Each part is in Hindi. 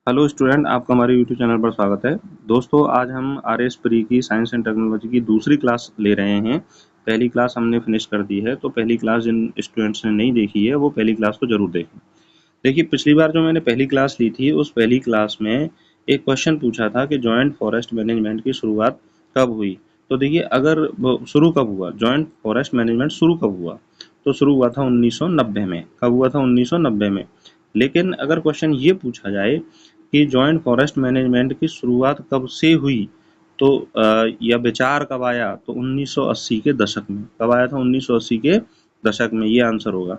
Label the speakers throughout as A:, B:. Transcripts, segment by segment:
A: हेलो स्टूडेंट, आपका हमारे यूट्यूब चैनल पर स्वागत है। दोस्तों, आज हम आर एस प्री की साइंस एंड टेक्नोलॉजी की दूसरी क्लास ले रहे हैं। पहली क्लास हमने फिनिश कर दी है, तो पहली क्लास जिन स्टूडेंट्स ने नहीं देखी है वो पहली क्लास को जरूर देखें। देखिए, पिछली बार जो मैंने पहली क्लास ली थी उस पहली क्लास में एक क्वेश्चन पूछा था कि जॉइंट फॉरेस्ट मैनेजमेंट की शुरुआत कब हुई। तो देखिए, अगर शुरू कब हुआ, जॉइंट फॉरेस्ट मैनेजमेंट शुरू कब हुआ, तो शुरू हुआ था 1990 में। कब हुआ था? 1990 में। लेकिन अगर क्वेश्चन ये पूछा जाए कि जॉइंट फॉरेस्ट मैनेजमेंट की शुरुआत कब से हुई, तो या विचार कब आया, तो 1980 के दशक में। कब आया था? 1980 के दशक में, ये आंसर होगा।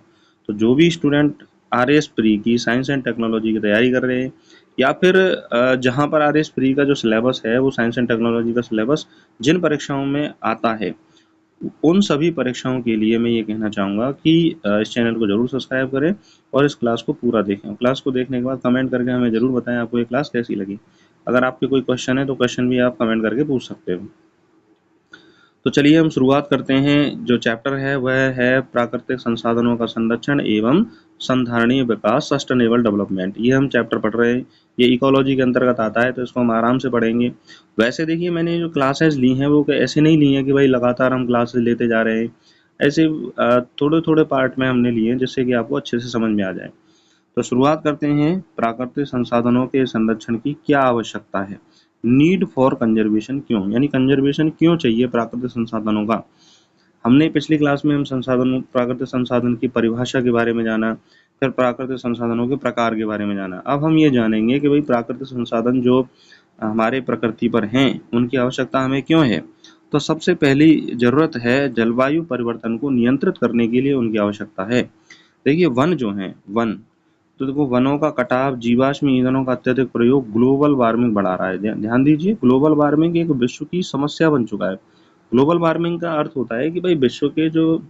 A: तो जो भी स्टूडेंट आर एस प्री की साइंस एंड टेक्नोलॉजी की तैयारी कर रहे हैं, या फिर जहाँ पर आर एस प्री का जो सिलेबस है वो साइंस एंड टेक्नोलॉजी का सिलेबस जिन परीक्षाओं में आता है, उन सभी परीक्षाओं के लिए मैं ये कहना चाहूँगा कि इस चैनल को ज़रूर सब्सक्राइब करें और इस क्लास को पूरा देखें। क्लास को देखने के बाद कमेंट करके हमें ज़रूर बताएं आपको ये क्लास कैसी लगी। अगर आपके कोई क्वेश्चन है तो क्वेश्चन भी आप कमेंट करके पूछ सकते हो। तो चलिए हम शुरुआत करते हैं। जो चैप्टर है वह है प्राकृतिक संसाधनों का संरक्षण एवं संधारणीय विकास, सस्टेनेबल डेवलपमेंट। ये हम चैप्टर पढ़ रहे हैं। ये इकोलॉजी के अंतर्गत आता है, तो इसको हम आराम से पढ़ेंगे। वैसे देखिए, मैंने जो क्लासेस ली हैं वो ऐसे नहीं ली हैं कि भाई लगातार हम क्लासेस लेते जा रहे हैं। ऐसे थोड़े थोड़े पार्ट में हमने लिए हैं जिससे कि आपको अच्छे से समझ में आ जाए। तो शुरुआत करते हैं। प्राकृतिक संसाधनों के संरक्षण की क्या आवश्यकता है? नीड फॉर कंजर्वेशन क्यों, यानी कंजर्वेशन क्यों चाहिए प्राकृतिक संसाधनों का। हमने पिछली क्लास में हम प्राकृतिक संसाधन की परिभाषा के बारे में जाना, फिर प्राकृतिक संसाधनों के प्रकार के बारे में जाना। अब हम ये जानेंगे कि भाई प्राकृतिक संसाधन जो हमारे प्रकृति पर हैं उनकी आवश्यकता हमें क्यों है। तो सबसे पहली जरूरत है जलवायु परिवर्तन को नियंत्रित करने के लिए उनकी आवश्यकता है। देखिए, वन जो है, वन, तो देखो, वनों का कटाव, जीवाश्म ईंधनों का अत्यधिक प्रयोग ग्लोबल वार्मिंग बढ़ा रहा है। ध्यान दीजिए, ग्लोबल वार्मिंग एक विश्व की समस्या बन चुका है। ग्लोबल वार्मिंग का अर्थ होता है कि भाई विश्व के जो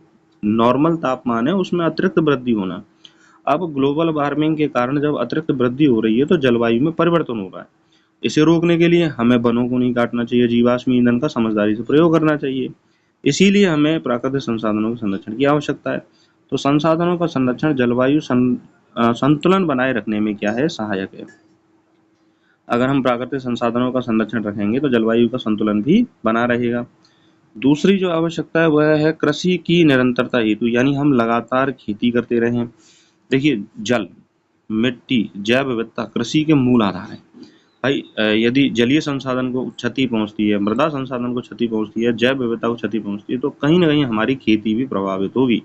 A: नॉर्मल तापमान है उसमें अतिरिक्त वृद्धि होना। अब ग्लोबल वार्मिंग के कारण जब अतिरिक्त वृद्धि हो रही है तो जलवायु में परिवर्तन हो रहा है। इसे रोकने के लिए हमें वनों को नहीं काटना चाहिए, जीवाश्म ईंधन का समझदारी से प्रयोग करना चाहिए। इसीलिए हमें प्राकृतिक संसाधनों के संरक्षण की आवश्यकता है। तो संसाधनों का संरक्षण जलवायु संतुलन बनाए रखने में क्या है? सहायक है। अगर हम प्राकृतिक संसाधनों का संरक्षण रखेंगे तो जलवायु का संतुलन भी बना रहेगा। दूसरी जो आवश्यकता है वह है कृषि की निरंतरता हेतु, यानी हम लगातार खेती करते रहें। देखिए, जल, मिट्टी, जैव विविधता कृषि के मूल आधार है। भाई यदि जलीय संसाधन को क्षति पहुंचती है, मृदा संसाधन को क्षति पहुंचती है, जैव विविधता को क्षति पहुंचती है, तो कहीं ना कहीं हमारी खेती भी प्रभावित होगी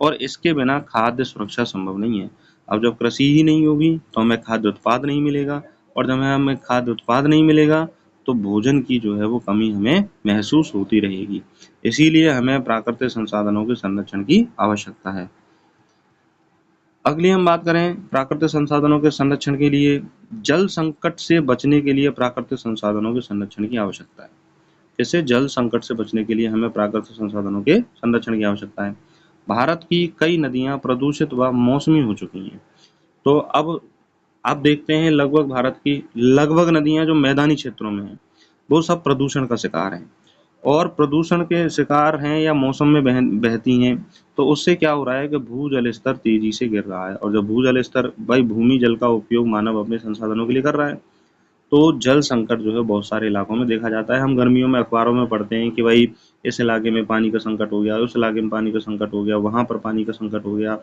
A: और इसके बिना खाद्य सुरक्षा संभव नहीं है। अब जब कृषि ही नहीं होगी तो हमें खाद्य उत्पाद नहीं मिलेगा, और जब हमें खाद्य उत्पाद नहीं मिलेगा तो भोजन की जो है वो कमी हमें महसूस होती रहेगी। इसीलिए हमें प्राकृतिक संसाधनों के संरक्षण की आवश्यकता है। अगली हम बात करें प्राकृतिक संसाधनों के संरक्षण के लिए, जल संकट से बचने के लिए प्राकृतिक संसाधनों के संरक्षण की आवश्यकता है। इससे जल संकट से बचने के लिए हमें प्राकृतिक संसाधनों के संरक्षण की आवश्यकता है। भारत की कई नदियां प्रदूषित व मौसमी हो चुकी हैं। तो अब आप देखते हैं लगभग भारत की लगभग नदियां जो मैदानी क्षेत्रों में हैं वो सब प्रदूषण का शिकार हैं, और प्रदूषण के शिकार हैं या मौसम में बहती हैं। तो उससे क्या हो रहा है कि भूजल स्तर तेजी से गिर रहा है, और जब भूजल स्तर, भाई भूमि जल का उपयोग मानव अपने संसाधनों के लिए कर रहा है, तो जल संकट जो है बहुत सारे इलाकों में देखा जाता है। हम गर्मियों में अखबारों में पढ़ते हैं कि भाई इस इलाके में पानी का संकट हो गया, उस इलाके में पानी का संकट हो गया, वहाँ पर पानी का संकट हो गया।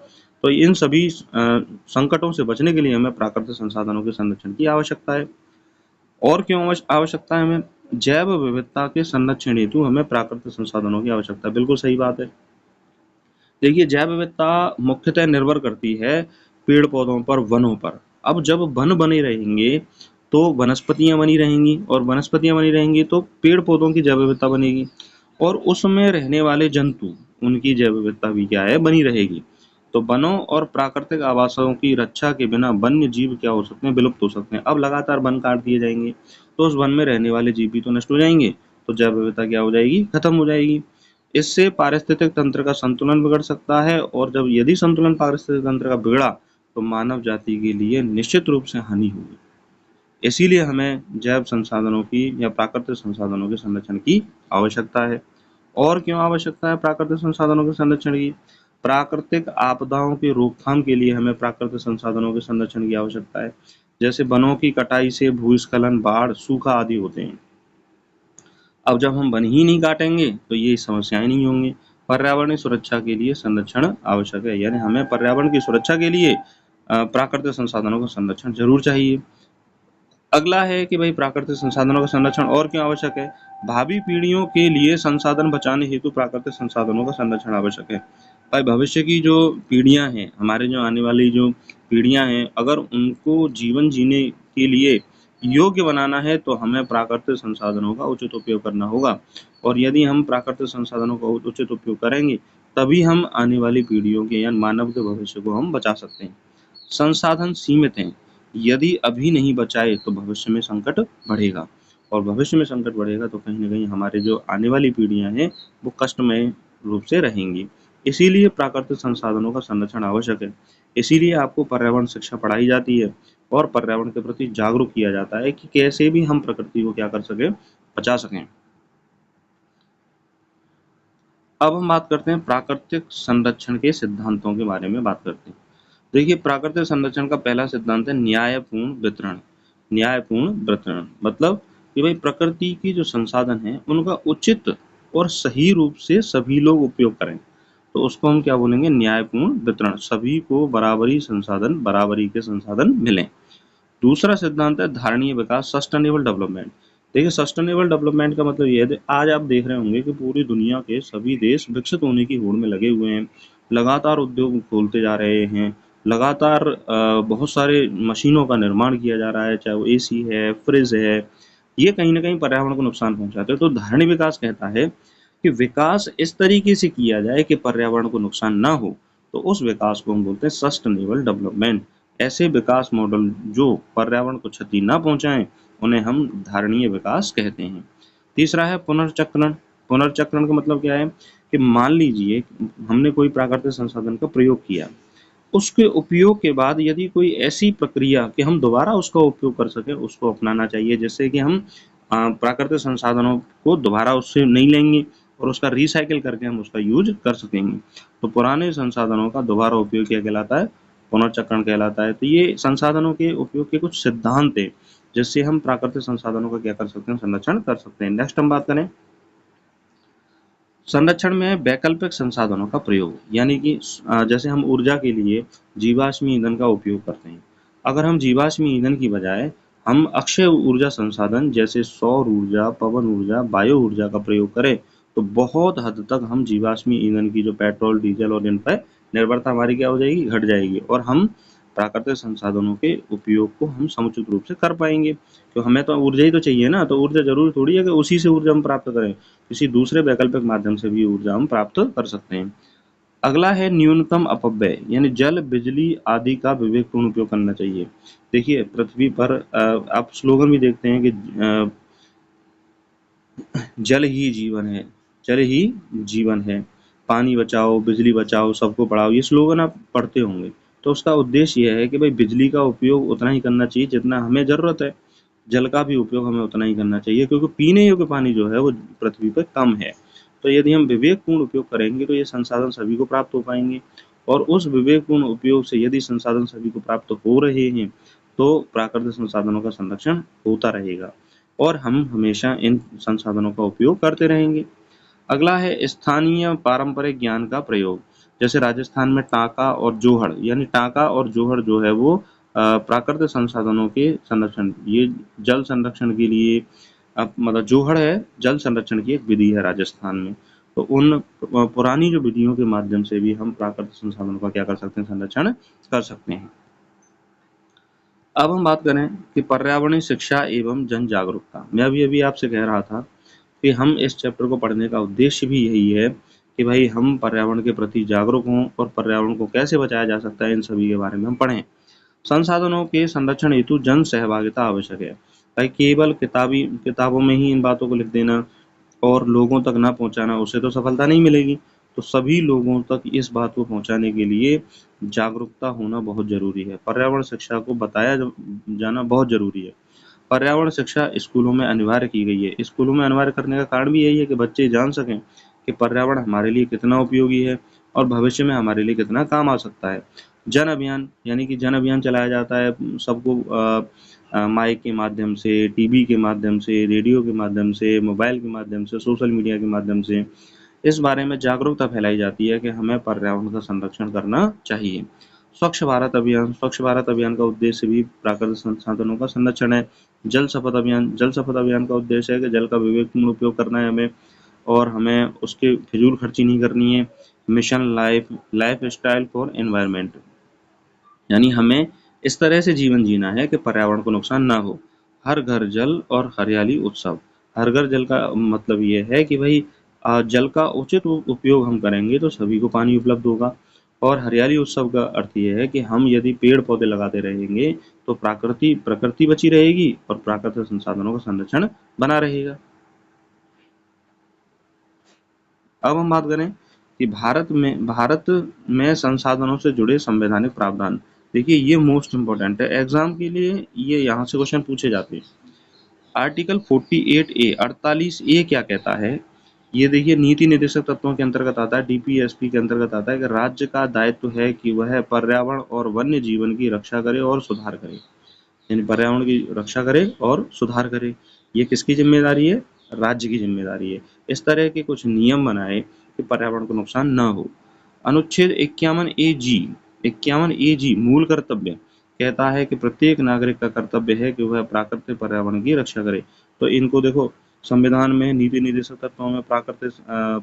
A: तो इन सभी संकटों से बचने के लिए हमें प्राकृतिक संसाधनों के संरक्षण की आवश्यकता है। और क्यों आवश्यकता है हमें? जैव विविधता के संरक्षण हेतु हमें प्राकृतिक संसाधनों की आवश्यकता है। बिल्कुल सही बात है। देखिए, जैव विविधता मुख्यतः निर्भर करती है पेड़ पौधों पर, वनों पर। अब जब वन बने रहेंगे तो वनस्पतियां बनी रहेंगी, और वनस्पतियां बनी रहेंगी तो पेड़ पौधों की जैव विविधता बनेगी, और उसमें रहने वाले जंतु, उनकी जैव विविधता भी क्या है? बनी रहेगी। तो वनों और प्राकृतिक आवासों की रक्षा के बिना वन्य जीव क्या हो सकते हैं? विलुप्त हो सकते हैं। अब लगातार वन काट दिए जाएंगे तो उस वन में रहने वाले जीव भी तो नष्ट हो जाएंगे, तो जैव विविधता क्या हो जाएगी? खत्म हो जाएगी। इससे पारिस्थितिक तंत्र का संतुलन बिगड़ सकता है, और जब यदि संतुलन पारिस्थितिक तंत्र का बिगड़ा तो मानव जाति के लिए निश्चित रूप से हानि होगी। इसीलिए हमें जैव संसाधनों की या प्राकृतिक संसाधनों के संरक्षण की आवश्यकता है। और क्यों आवश्यकता है प्राकृतिक संसाधनों के संरक्षण की? प्राकृतिक आपदाओं की रोकथाम के लिए हमें प्राकृतिक संसाधनों के संरक्षण की आवश्यकता है। जैसे वनों की कटाई से भूस्खलन, बाढ़, सूखा आदि होते हैं। अब जब हम वन ही नहीं काटेंगे तो ये समस्याएं नहीं होंगी। पर्यावरणीय सुरक्षा के लिए संरक्षण आवश्यक है, यानी हमें पर्यावरण की सुरक्षा के लिए प्राकृतिक संसाधनों का संरक्षण जरूर चाहिए। अगला है कि भाई प्राकृतिक संसाधनों का संरक्षण और क्यों आवश्यक है? भावी पीढ़ियों के लिए संसाधन बचाने हेतु प्राकृतिक संसाधनों का संरक्षण आवश्यक है। भाई भविष्य की जो पीढ़ियां हैं, हमारे जो आने वाली जो पीढ़ियां हैं, अगर उनको जीवन जीने के लिए योग्य बनाना है तो हमें प्राकृतिक संसाधनों का उचित उपयोग करना होगा। और यदि हम प्राकृतिक संसाधनों का उचित उपयोग करेंगे तभी हम आने वाली पीढ़ियों के या मानव के भविष्य को हम बचा सकते हैं। संसाधन सीमित हैं, यदि अभी नहीं बचाए तो भविष्य में संकट बढ़ेगा, और भविष्य में संकट बढ़ेगा तो कहीं ना कहीं हमारे जो आने वाली पीढ़ियां हैं वो कष्टमय रूप से रहेंगी। इसीलिए प्राकृतिक संसाधनों का संरक्षण आवश्यक है। इसीलिए आपको पर्यावरण शिक्षा पढ़ाई जाती है और पर्यावरण के प्रति जागरूक किया जाता है कि कैसे भी हम प्रकृति को क्या कर सके, बचा सकें। अब हम बात करते हैं प्राकृतिक संरक्षण के सिद्धांतों के बारे में बात करते हैं। देखिए, प्राकृतिक संरक्षण का पहला सिद्धांत है न्यायपूर्ण वितरण। न्यायपूर्ण वितरण मतलब कि भाई प्रकृति की जो संसाधन है उनका उचित और सही रूप से सभी लोग उपयोग करें, तो उसको हम क्या बोलेंगे? न्यायपूर्ण वितरण। सभी को बराबरी के संसाधन मिलें। दूसरा सिद्धांत है धारणीय विकास, सस्टेनेबल डेवलपमेंट। देखिए, सस्टेनेबल डेवलपमेंट का मतलब ये है, आज आप देख रहे होंगे कि पूरी दुनिया के सभी देश विकसित होने की होड़ में लगे हुए हैं, लगातार उद्योग खोलते जा रहे हैं, लगातार बहुत सारे मशीनों का निर्माण किया जा रहा है, चाहे वो एसी है, फ्रिज है, ये कहीं ना कहीं पर्यावरण को नुकसान पहुंचाते हैं। तो धारणीय विकास कहता है कि विकास इस तरीके से किया जाए कि पर्यावरण को नुकसान ना हो, तो उस विकास को हम बोलते हैं सस्टेनेबल डेवलपमेंट। ऐसे विकास मॉडल जो पर्यावरण को क्षति ना पहुंचाएं उन्हें हम धारणीय विकास कहते हैं। तीसरा है पुनर्चक्रण। पुनर्चक्रण का मतलब क्या है कि मान लीजिए हमने कोई प्राकृतिक संसाधन का प्रयोग किया, उसके उपयोग के बाद यदि कोई ऐसी प्रक्रिया कि हम दोबारा उसका उपयोग कर सकें, उसको अपनाना चाहिए। जैसे कि हम प्राकृतिक संसाधनों को दोबारा उससे नहीं लेंगे और उसका रिसाइकिल करके हम उसका यूज कर सकेंगे, तो पुराने संसाधनों का दोबारा उपयोग क्या कहलाता है? पुनर्चक्रण कहलाता है। तो ये संसाधनों के उपयोग के कुछ सिद्धांत है जिससे हम प्राकृतिक संसाधनों का क्या कर सकते हैं? संरक्षण कर सकते हैं। नेक्स्ट हम बात करें, संरक्षण में वैकल्पिक संसाधनों का प्रयोग, यानी कि जैसे हम ऊर्जा के लिए जीवाश्म ईंधन का उपयोग करते हैं, अगर हम जीवाश्म ईंधन की बजाय हम अक्षय ऊर्जा संसाधन जैसे सौर ऊर्जा, पवन ऊर्जा, बायो ऊर्जा का प्रयोग करें तो बहुत हद तक हम जीवाश्म ईंधन की जो पेट्रोल, डीजल और इन पर निर्भरता हमारी क्या हो जाएगी? घट जाएगी, और हम प्राकृतिक संसाधनों के उपयोग को हम समुचित रूप से कर पाएंगे। तो हमें तो ऊर्जा ही तो चाहिए ना, तो ऊर्जा जरूरी थोड़ी है कि उसी से ऊर्जा हम प्राप्त करें, किसी दूसरे वैकल्पिक माध्यम से भी ऊर्जा हम प्राप्त कर सकते हैं। अगला है न्यूनतम अपव्यय, यानी जल, बिजली आदि का विवेकपूर्ण उपयोग करना चाहिए। देखिए, पृथ्वी पर आप स्लोगन भी देखते हैं कि जल ही जीवन है, जल ही जीवन है, पानी बचाओ, बिजली बचाओ, सबको पढ़ाओ, ये स्लोगन आप पढ़ते होंगे। तो उसका उद्देश्य यह है कि भाई बिजली का उपयोग उतना ही करना चाहिए जितना हमें जरूरत है, जल का भी उपयोग हमें उतना ही करना चाहिए, क्योंकि पीने योग्य पानी जो है वो पृथ्वी पर कम है। तो यदि हम विवेकपूर्ण उपयोग करेंगे तो ये संसाधन सभी को प्राप्त हो पाएंगे, और उस विवेकपूर्ण उपयोग से यदि संसाधन सभी को प्राप्त हो रहे हैं तो प्राकृतिक संसाधनों का संरक्षण होता रहेगा और हम हमेशा इन संसाधनों का उपयोग करते रहेंगे। अगला है स्थानीय पारंपरिक ज्ञान का प्रयोग। जैसे राजस्थान में टाँका और जोहड़, यानी टाँका और जोहड़ जो है वो प्राकृतिक संसाधनों के संरक्षण, ये जल संरक्षण के लिए मतलब जोहड़ है जल संरक्षण की एक विधि है राजस्थान में। तो उन पुरानी जो विधियों के माध्यम से भी हम प्राकृतिक संसाधनों का क्या कर सकते हैं? संरक्षण कर सकते हैं। अब हम बात करें कि पर्यावरणीय शिक्षा एवं जन जागरूकता। मैं अभी आपसे कह रहा था कि हम इस चैप्टर को पढ़ने का उद्देश्य भी यही है कि भाई हम पर्यावरण के प्रति जागरूक हों और पर्यावरण को कैसे बचाया जा सकता है इन सभी के बारे में हम पढ़ें। संसाधनों के संरक्षण हेतु जन सहभागिता आवश्यक है। भाई केवल किताबों में ही इन बातों को लिख देना और लोगों तक ना पहुंचाना, उससे तो सफलता नहीं मिलेगी। तो सभी लोगों तक इस बात को पहुंचाने के लिए जागरूकता होना बहुत जरूरी है। पर्यावरण शिक्षा को बताया जाना बहुत जरूरी है। पर्यावरण शिक्षा स्कूलों में अनिवार्य की गई है। स्कूलों में अनिवार्य करने का कारण भी यही है कि बच्चे जान सकें कि पर्यावरण हमारे लिए कितना उपयोगी है और भविष्य में हमारे लिए कितना काम आ सकता है। जन अभियान, यानी कि जन अभियान चलाया जाता है सबको माइक के माध्यम से, टीवी के माध्यम से, रेडियो के माध्यम से, मोबाइल के माध्यम से, सोशल मीडिया के माध्यम से इस बारे में जागरूकता फैलाई जाती है कि हमें पर्यावरण का संरक्षण करना चाहिए। स्वच्छ भारत अभियान, स्वच्छ भारत अभियान का उद्देश्य भी प्राकृतिक संसाधनों का संरक्षण है। जल शपथ अभियान, जल शपथ अभियान का उद्देश्य है कि जल का विवेकपूर्ण उपयोग करना है हमें और हमें उसकी फिजूल खर्ची नहीं करनी है। Mission life style for environment, यानी हमें इस तरह से जीवन जीना है कि पर्यावरण को नुकसान ना हो। हर घर जल और हरियाली उत्सव, हर घर जल का मतलब ये है कि भाई जल का उचित उपयोग हम करेंगे तो सभी को पानी उपलब्ध होगा। और हरियाली उत्सव का अर्थ ये है कि हम यदि पेड़ पौधे लगाते रहेंगे तो प्रकृति बची रहेगी और प्राकृतिक संसाधनों का संरक्षण बना रहेगा। अब हम बात करें कि भारत में संसाधनों से जुड़े संवैधानिक प्रावधान। देखिए ये मोस्ट इम्पोर्टेंट है, एग्जाम के लिए ये यहाँ से क्वेश्चन पूछे जाते हैं। आर्टिकल 48A 48A क्या कहता है? ये देखिए नीति निर्देशक तत्वों के अंतर्गत आता है, डीपीएसपी के अंतर्गत आता है कि राज्य का दायित्व है कि वह पर्यावरण और वन्य जीवन की रक्षा करे और सुधार करे, यानी पर्यावरण की रक्षा करे और सुधार करे। ये किसकी जिम्मेदारी है? राज्य की जिम्मेदारी है। इस तरह के कुछ नियम बनाए कि पर्यावरण को नुकसान न हो। अनुच्छेद 51 ए जी मूल कर्तव्य कहता है कि प्रत्येक नागरिक का कर्तव्य है कि वह प्राकृतिक पर्यावरण की रक्षा करे। तो इनको देखो, संविधान में नीति निर्देशक तत्वों में प्राकृतिक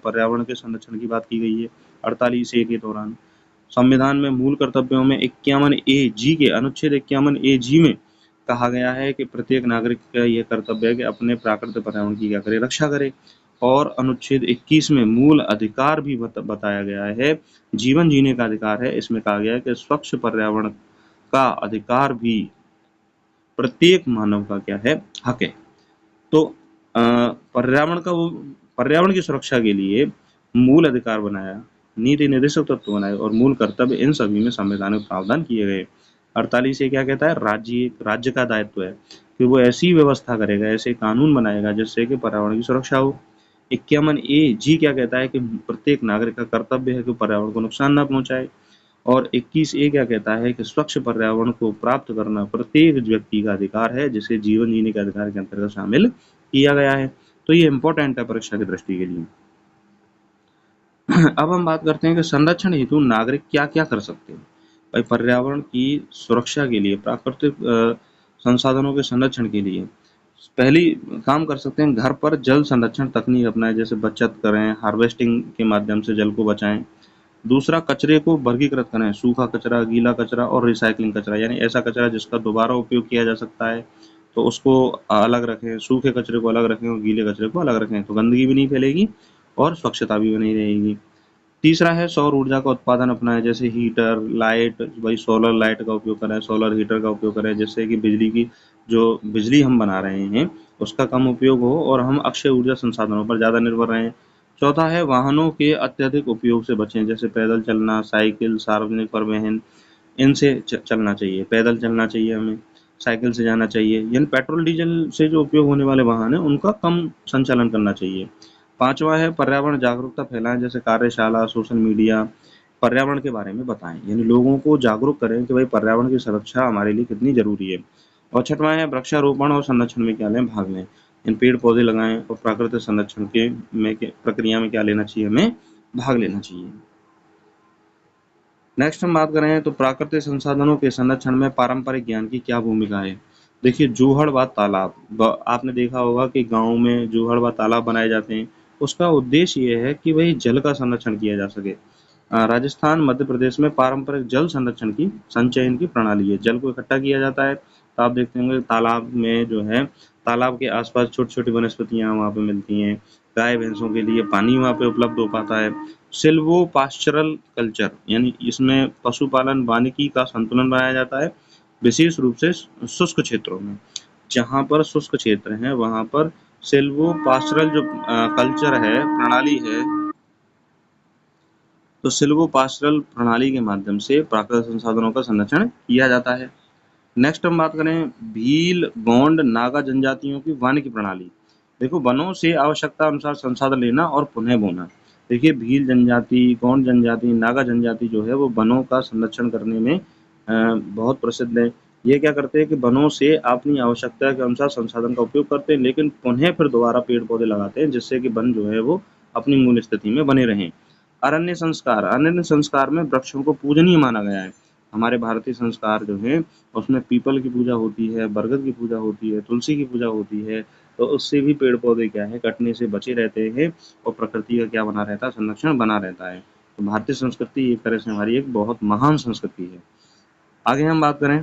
A: पर्यावरण के संरक्षण की बात की गई है 48A के दौरान। संविधान में मूल कर्तव्यों में 51 ए जी के अनुच्छेद 51 ए जी में कहा गया है कि प्रत्येक नागरिक का यह कर्तव्य है कि अपने प्राकृतिक पर्यावरण की क्या करे? रक्षा करे। और अनुच्छेद 21 में मूल अधिकार भी बताया गया है, जीवन जीने का अधिकार है। इसमें कहा गया है कि स्वच्छ पर्यावरण का अधिकार भी प्रत्येक मानव का क्या है? हक है। तो पर्यावरण की सुरक्षा के लिए मूल अधिकार बनाया, नीति निर्देशक तत्व बनाए और मूल कर्तव्य, इन सभी में संवैधानिक प्रावधान किए गए। 48 ये क्या कहता है? राज्य का दायित्व है कि वो ऐसी व्यवस्था करेगा, ऐसे कानून बनाएगा जिससे कि पर्यावरण की सुरक्षा हो। 51 ए जी क्या कहता है कि प्रत्येक नागरिक का कर्तव्य है कि पर्यावरण को नुकसान न पहुंचाए। और 21 ए क्या कहता है कि स्वच्छ पर्यावरण को प्राप्त करना प्रत्येक व्यक्ति का अधिकार है, जिसे जीवन जीने के अधिकार के अंतर्गत शामिल किया गया है। तो ये इंपॉर्टेंट है परीक्षा की दृष्टि के लिए। अब हम बात करते हैं कि संरक्षण हेतु नागरिक क्या क्या कर सकते हैं। भाई पर्यावरण की सुरक्षा के लिए, प्राकृतिक संसाधनों के संरक्षण के लिए पहली काम कर सकते हैं, घर पर जल संरक्षण तकनीक अपनाएं, जैसे बचत करें, हार्वेस्टिंग के माध्यम से जल को बचाएं। दूसरा, कचरे को वर्गीकृत करें, सूखा कचरा, गीला कचरा और रिसाइकलिंग कचरा, यानी ऐसा कचरा जिसका दोबारा उपयोग किया जा सकता है तो उसको अलग रखें, सूखे कचरे को अलग रखें और गीले कचरे को अलग रखें, तो गंदगी भी नहीं फैलेगी और स्वच्छता भी बनी रहेगी। तीसरा है सौर ऊर्जा का उत्पादन अपनाएं, जैसे हीटर, लाइट, भाई सोलर लाइट का उपयोग करें, सोलर हीटर का उपयोग करें, जिससे कि बिजली हम बना रहे हैं उसका कम उपयोग हो और हम अक्षय ऊर्जा संसाधनों पर ज़्यादा निर्भर रहें। चौथा है वाहनों के अत्यधिक उपयोग से बचें, जैसे पैदल चलना, साइकिल, सार्वजनिक परिवहन, इनसे चलना चाहिए। पैदल चलना चाहिए हमें, साइकिल से जाना चाहिए, यानी पेट्रोल डीजल से जो उपयोग होने वाले वाहन है उनका कम संचालन करना चाहिए। पांचवा है पर्यावरण जागरूकता फैलाएं, जैसे कार्यशाला, सोशल मीडिया, पर्यावरण के बारे में बताएं, यानी लोगों को जागरूक करें कि भाई पर्यावरण की सुरक्षा हमारे लिए कितनी जरूरी है। और छठवां है वृक्षारोपण और संरक्षण में क्या लें? भाग लें, इन पेड़ पौधे लगाएं और प्राकृतिक संरक्षण के प्रक्रिया में क्या लेना चाहिए? हमें भाग लेना चाहिए। नेक्स्ट हम बात करें तो प्राकृतिक संसाधनों के संरक्षण में पारंपरिक ज्ञान की क्या भूमिका है। देखिए जोहड़ व तालाब, आपने देखा होगा कि गांव में जोहड़ व तालाब बनाए जाते हैं। उसका उद्देश्य ये है कि भाई जल का संरक्षण किया जा सके। राजस्थान, मध्य प्रदेश में पारंपरिक जल संरक्षण की संचयन की प्रणाली है, जल को इकट्ठा किया जाता है। तो आप देखते होंगे तालाब में जो है, तालाब के आसपास छोटी छोटी वनस्पतियां वहाँ पे मिलती हैं, गाय भैंसों के लिए पानी वहाँ पे उपलब्ध हो पाता है। सिल्वो पास्चरल कल्चर, यानी इसमें पशुपालन वानिकी का संतुलन बनाया जाता है, विशेष रूप से शुष्क क्षेत्रों में। जहाँ पर शुष्क क्षेत्र हैं वहाँ पर सिल्वो पास्चरल जो कल्चर है, प्रणाली है, तो सिल्वो पास्चरल प्रणाली के माध्यम से प्राकृतिक संसाधनों का संरक्षण किया जाता है। नेक्स्ट हम बात करें भील, गोंड, नागा जनजातियों की वानिकी प्रणाली। देखो वनों से आवश्यकता अनुसार संसाधन लेना और पुनः बोना, देखिए भील जनजाति, गौंड जनजाति, नागा जनजाति जो है वो वनों का संरक्षण करने में बहुत प्रसिद्ध है। ये क्या करते हैं कि वनों से अपनी आवश्यकता के अनुसार संसाधन का उपयोग करते हैं, लेकिन पुनः फिर दोबारा पेड़ पौधे लगाते हैं, जिससे कि वन जो है वो अपनी मूल स्थिति में बने रहें। अरण्य संस्कार में वृक्षों को पूजनीय माना गया है। हमारे भारतीय संस्कार जो है उसमें पीपल की पूजा होती है, बरगद की पूजा होती है, तुलसी की पूजा होती है। तो उससे भी पेड़ पौधे क्या है कटने से बचे रहते हैं और प्रकृति का क्या बना रहता है, संरक्षण बना रहता है। तो भारतीय संस्कृति एक तरह से हमारी एक बहुत महान संस्कृति है। आगे हम बात करें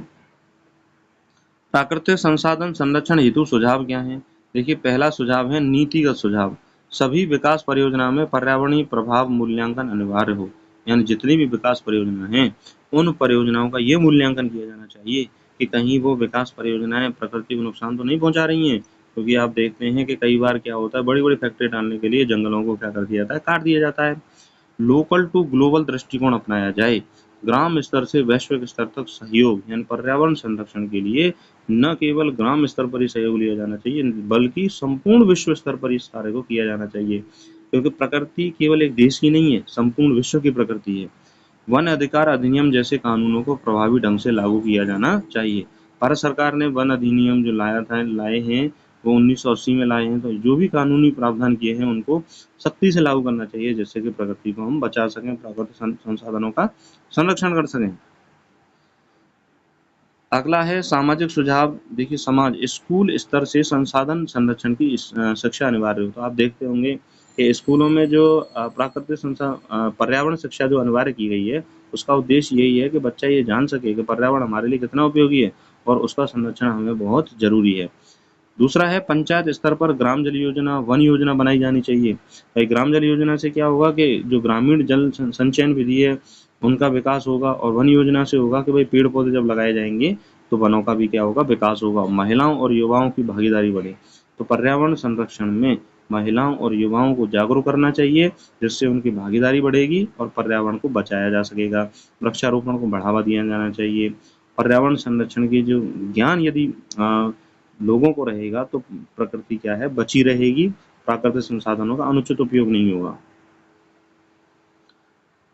A: प्राकृतिक संसाधन संरक्षण हेतु सुझाव क्या है। देखिए पहला सुझाव है नीतिगत सुझाव। सभी विकास परियोजना में पर्यावरणीय प्रभाव मूल्यांकन अनिवार्य हो, यानी जितनी भी विकास परियोजना हैं उन परियोजनाओं का ये मूल्यांकन किया जाना चाहिए कि कहीं वो विकास परियोजनाएं प्रकृति को नुकसान तो नहीं पहुंचा रही हैं, क्योंकि आप देखते हैं कि कई बार क्या होता है बड़ी बड़ी फैक्ट्री डालने के लिए जंगलों को क्या कर दिया जाता है, काट दिया जाता है। लोकल टू ग्लोबल दृष्टिकोण अपनाया जाए। ग्राम स्तर से वैश्विक स्तर तक सहयोग, यानी पर्यावरण संरक्षण के लिए न केवल ग्राम स्तर पर ही सहयोग लिया जाना चाहिए, बल्कि संपूर्ण विश्व स्तर पर इस कार्य को किया जाना चाहिए, क्योंकि प्रकृति केवल एक देश की नहीं है, संपूर्ण विश्व की प्रकृति है। वन अधिकार अधिनियम जैसे कानूनों को प्रभावी ढंग से लागू किया जाना चाहिए। भारत सरकार ने वन अधिनियम जो लाए हैं वो 1980 में लाए हैं। तो जो भी कानूनी प्रावधान किए हैं उनको सख्ती से लागू करना चाहिए, जिससे कि प्रकृति को हम बचा सकें, प्राकृतिक संसाधनों का संरक्षण कर सकें। अगला है सामाजिक सुझाव। देखिए समाज स्कूल स्तर से संसाधन संरक्षण की शिक्षा अनिवार्य हो। तो आप देखते होंगे कि स्कूलों में जो प्राकृतिक पर्यावरण शिक्षा जो अनिवार्य की गई है उसका उद्देश्य यही है कि बच्चा ये जान सके कि पर्यावरण हमारे लिए कितना उपयोगी है और उसका संरक्षण हमें बहुत जरूरी है। दूसरा है पंचायत स्तर पर ग्राम जल योजना, वन योजना बनाई जानी चाहिए। भाई ग्राम जल योजना से क्या होगा कि जो ग्रामीण जल संचयन विधि है उनका विकास होगा, और वन योजना से होगा कि भाई पेड़ पौधे जब लगाए जाएंगे तो वनों का भी क्या होगा, विकास होगा। महिलाओं और युवाओं की भागीदारी बढ़े। तो पर्यावरण संरक्षण में महिलाओं और युवाओं को जागरूक करना चाहिए, जिससे उनकी भागीदारी बढ़ेगी और पर्यावरण को बचाया जा सकेगा। वृक्षारोपण को बढ़ावा दिया जाना चाहिए। पर्यावरण संरक्षण की जो ज्ञान यदि लोगों को रहेगा तो प्रकृति क्या है, बची रहेगी, प्राकृतिक संसाधनों का अनुचित उपयोग नहीं होगा।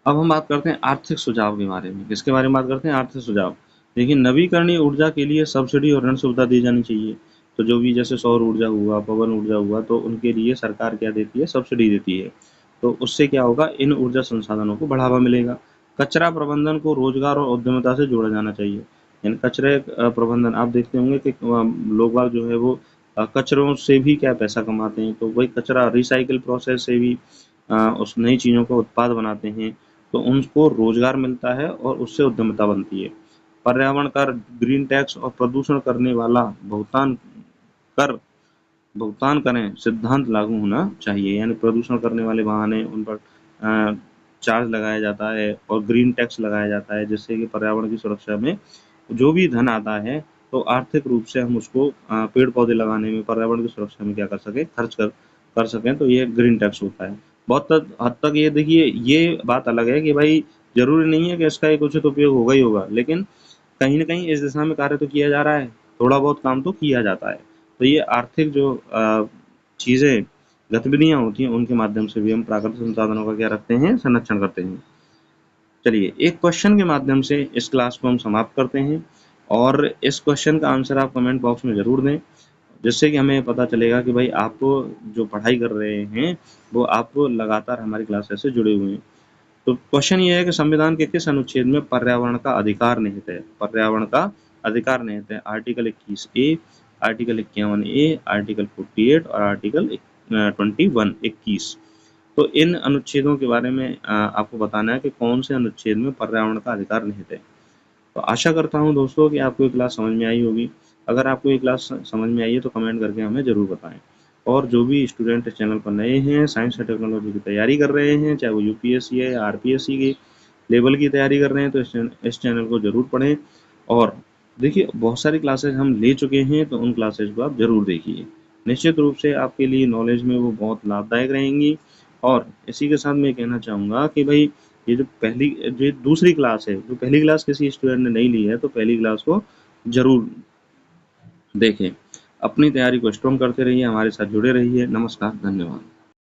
A: अब हम बात करते हैं आर्थिक सुझाव के बारे में। किसके बारे में बात करते हैं, आर्थिक सुझाव। देखिए नवीकरणीय ऊर्जा के लिए सब्सिडी और ऋण सुविधा दी जानी चाहिए। तो जो भी जैसे सौर ऊर्जा हुआ, पवन ऊर्जा हुआ, तो उनके लिए सरकार क्या देती है, सब्सिडी देती है। तो उससे क्या होगा, इन ऊर्जा संसाधनों को बढ़ावा मिलेगा। कचरा प्रबंधन को रोजगार और उद्यमिता से जोड़ा जाना चाहिए। यानी कचरे प्रबंधन, आप देखते होंगे कि लोग बाग जो है वो कचरों से भी क्या पैसा कमाते हैं। तो वही कचरा रिसाइकिल प्रोसेस से भी उस नई चीज़ों का उत्पाद बनाते हैं, तो उनको रोजगार मिलता है और उससे उद्यमिता बनती है। पर्यावरण कर, ग्रीन टैक्स और प्रदूषण करने वाला भुगतान करें सिद्धांत लागू होना चाहिए। यानी प्रदूषण करने वाले वाहन हैं उन पर चार्ज लगाया जाता है और ग्रीन टैक्स लगाया जाता है, जिससे कि पर्यावरण की सुरक्षा में जो भी धन आता है तो आर्थिक रूप से हम उसको पेड़ पौधे लगाने में, पर्यावरण की सुरक्षा में क्या कर सकें, खर्च कर सकें। तो ये ग्रीन टैक्स होता है। बहुत हद तक ये देखिए ये बात अलग है कि भाई जरूरी नहीं है कि इसका एक उचित उपयोग होगा ही होगा, लेकिन कहीं ना कहीं इस दिशा में कार्य तो किया जा रहा है, थोड़ा बहुत काम तो किया जाता है। तो ये आर्थिक जो चीज़ें गतिविधियां होती हैं उनके माध्यम से भी हम प्राकृतिक संसाधनों का क्या रखते हैं, संरक्षण करते हैं। चलिए एक क्वेश्चन के माध्यम से इस क्लास को हम समाप्त करते हैं, और इस क्वेश्चन का आंसर आप कमेंट बॉक्स में ज़रूर दें, जिससे कि हमें पता चलेगा कि भाई आप जो पढ़ाई कर रहे हैं वो आप लगातार हमारी क्लासेस से जुड़े हुए हैं। तो क्वेश्चन ये है कि संविधान के किस अनुच्छेद में पर्यावरण का अधिकार निहित है। पर्यावरण का अधिकार निहित है article 21A, article 51A, article 48 और आर्टिकल 21। तो इन अनुच्छेदों के बारे में आपको बताना है कि कौन से अनुच्छेद में पर्यावरण का अधिकार निहित है। तो आशा करता हूँ दोस्तों कि आपको ये क्लास समझ में आई होगी। अगर आपको ये क्लास समझ में आई है तो कमेंट करके हमें ज़रूर बताएं। और जो भी स्टूडेंट इस चैनल पर नए हैं, साइंस और टेक्नोलॉजी की तैयारी कर रहे हैं, चाहे वो यूपीएससी है या आरपीएससी की लेवल की तैयारी कर रहे हैं, तो इस चैनल को ज़रूर पढ़ें। और देखिए बहुत सारी क्लासेज हम ले चुके हैं, तो उन क्लासेज को आप ज़रूर देखिए। निश्चित रूप से आपके लिए नॉलेज में वो बहुत लाभदायक रहेंगी। और इसी के साथ मैं कहना चाहूँगा कि भाई ये जो दूसरी क्लास है, जो पहली क्लास किसी स्टूडेंट ने नहीं ली है, तो पहली क्लास को ज़रूर देखें। अपनी तैयारी को स्ट्रॉन्ग करते रहिए, हमारे साथ जुड़े रहिए। नमस्कार, धन्यवाद।